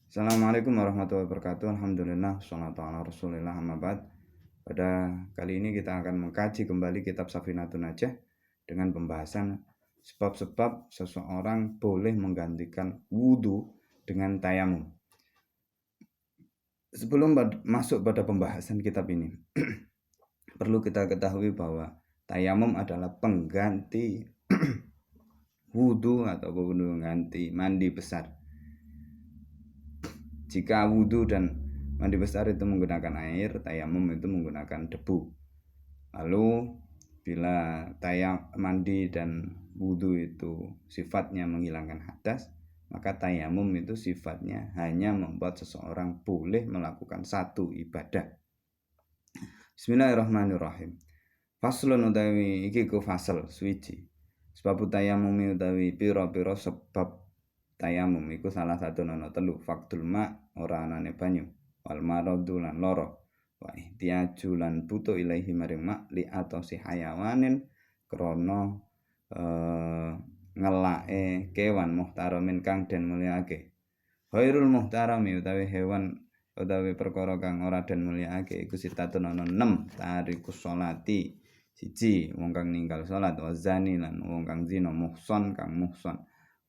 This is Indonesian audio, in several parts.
Assalamualaikum warahmatullahi wabarakatuh. Alhamdulillah, wassalatu ala rasulillah, amma ba'd. Pada kali ini kita akan mengkaji kembali kitab Safinatun Najah dengan pembahasan sebab-sebab seseorang boleh menggantikan wudhu dengan tayamum. Sebelum masuk pada pembahasan kitab ini, perlu kita ketahui bahwa tayamum adalah pengganti wudhu atau pengganti mandi besar. Jika wudhu dan mandi besar itu menggunakan air, tayamum itu menggunakan debu. Lalu bila mandi dan wudhu itu sifatnya menghilangkan hadas, maka tayamum itu sifatnya hanya membuat seseorang boleh melakukan satu ibadah. Bismillahirrahmanirrahim. Faslun utawi iki ku fasal suwiji. Sebab tayamum utawi pira-pira sebab tayamum iku salah satu nono telu. Faktul ma ora anane banyu, wal maradu lan loro, wa ihtiyaju lan butuh ilaihi maring mak li atosi hayawanin krana ngelake kewan muhtaramin kang den mulyake. Khairul muhtarami utawi hewan utawi perkara kang ora den mulyake iku sitatun ana 6 tarikus sholati. Siji wong kang ninggal salat, wa zani lan wong kang zina, muhson kang muhson,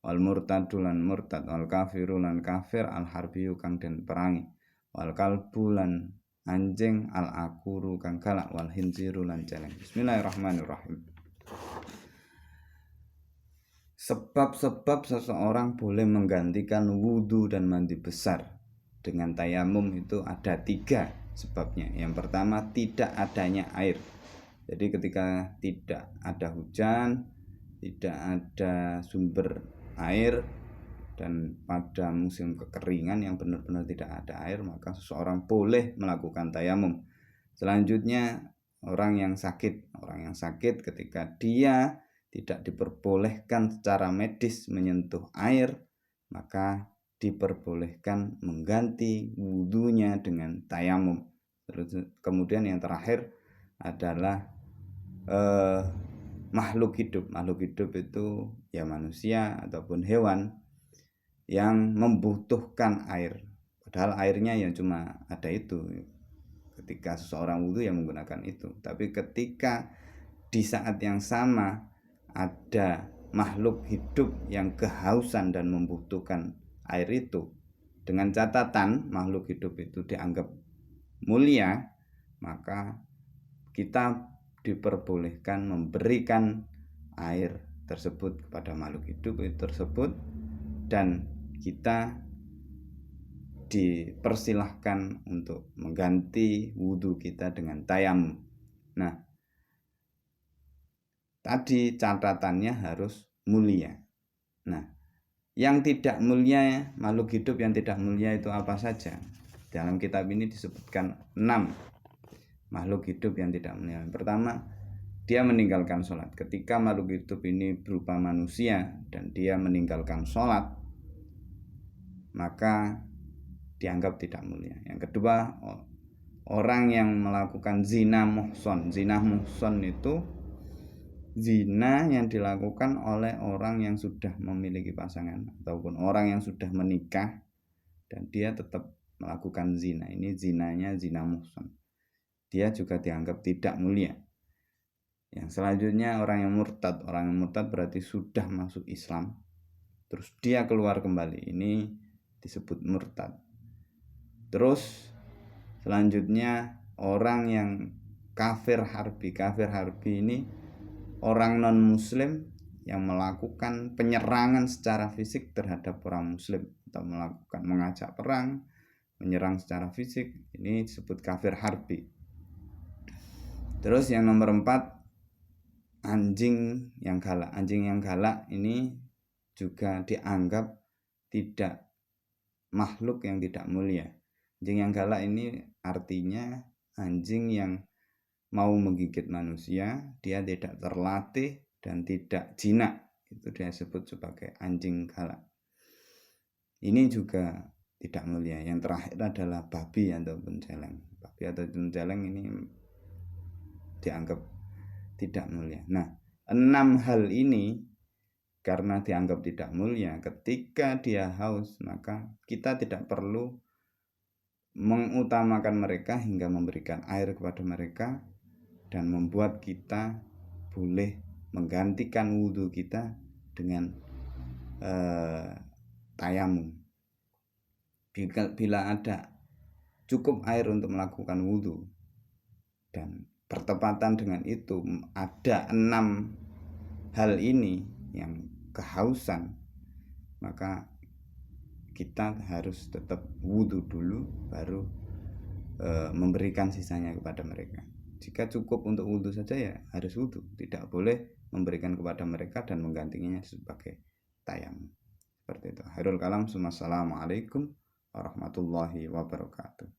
wal murtadu lan murtad, wal kafiru lan kafir, al harbiyu kang den perangi, wal kalbu lan anjing, al akuru kang galak, wal hinziru lan celeng. Bismillahirrahmanirrahim. Sebab-sebab seseorang boleh menggantikan wudhu dan mandi besar dengan tayamum itu ada 3 sebabnya. Yang pertama, tidak adanya air. Jadi ketika tidak ada hujan, tidak ada sumber air, dan pada musim kekeringan yang benar-benar tidak ada air, maka seseorang boleh melakukan tayamum. Selanjutnya, orang yang sakit ketika dia tidak diperbolehkan secara medis menyentuh air, maka diperbolehkan mengganti wudhunya dengan tayamum. Terus kemudian yang terakhir adalah makhluk hidup itu ya manusia ataupun hewan yang membutuhkan air, padahal airnya yang cuma ada itu ketika seseorang wudhu yang menggunakan itu. Tapi ketika di saat yang sama ada makhluk hidup yang kehausan dan membutuhkan air itu, dengan catatan makhluk hidup itu dianggap mulia, maka kita diperbolehkan memberikan air tersebut kepada makhluk hidup tersebut, dan kita dipersilahkan untuk mengganti wudhu kita dengan tayamum. Nah, tadi catatannya harus mulia. Nah, yang tidak mulia, makhluk hidup yang tidak mulia itu apa saja? Dalam kitab ini disebutkan 6 makhluk hidup yang tidak mulia. Pertama, dia meninggalkan sholat. Ketika makhluk hidup ini berupa manusia dan dia meninggalkan sholat, maka dianggap tidak mulia. Yang kedua, orang yang melakukan zina muhson. Zina muhson itu zina yang dilakukan oleh orang yang sudah memiliki pasangan ataupun orang yang sudah menikah dan dia tetap melakukan zina. Ini zinanya zina muhson. Dia juga dianggap tidak mulia. Yang selanjutnya orang yang murtad. Orang yang murtad berarti sudah masuk Islam, terus dia keluar kembali. Ini disebut murtad. Terus selanjutnya orang yang kafir harbi. Kafir harbi ini orang non muslim yang melakukan penyerangan secara fisik terhadap orang muslim atau mengajak perang, menyerang secara fisik. Ini disebut kafir harbi. Terus yang nomor 4, anjing yang galak. Anjing yang galak ini juga dianggap tidak makhluk yang tidak mulia. Anjing yang galak ini artinya anjing yang mau menggigit manusia, dia tidak terlatih dan tidak jinak. Itu dia sebut sebagai anjing galak. Ini juga tidak mulia. Yang terakhir adalah babi ataupun celeng. Babi ataupun celeng ini dianggap tidak mulia. Nah, 6 hal ini karena dianggap tidak mulia. Ketika dia haus, maka kita tidak perlu mengutamakan mereka hingga memberikan air kepada mereka dan membuat kita boleh menggantikan wudhu kita dengan tayamum. Bila ada cukup air untuk melakukan wudhu dan bertepatan dengan itu ada 6 hal ini yang kehausan, maka kita harus tetap wudhu dulu baru memberikan sisanya kepada mereka. Jika cukup untuk wudhu saja ya harus wudhu, tidak boleh memberikan kepada mereka dan menggantinya sebagai tayamum. Seperti itu. Khairul kalam. Assalamualaikum warahmatullahi wabarakatuh.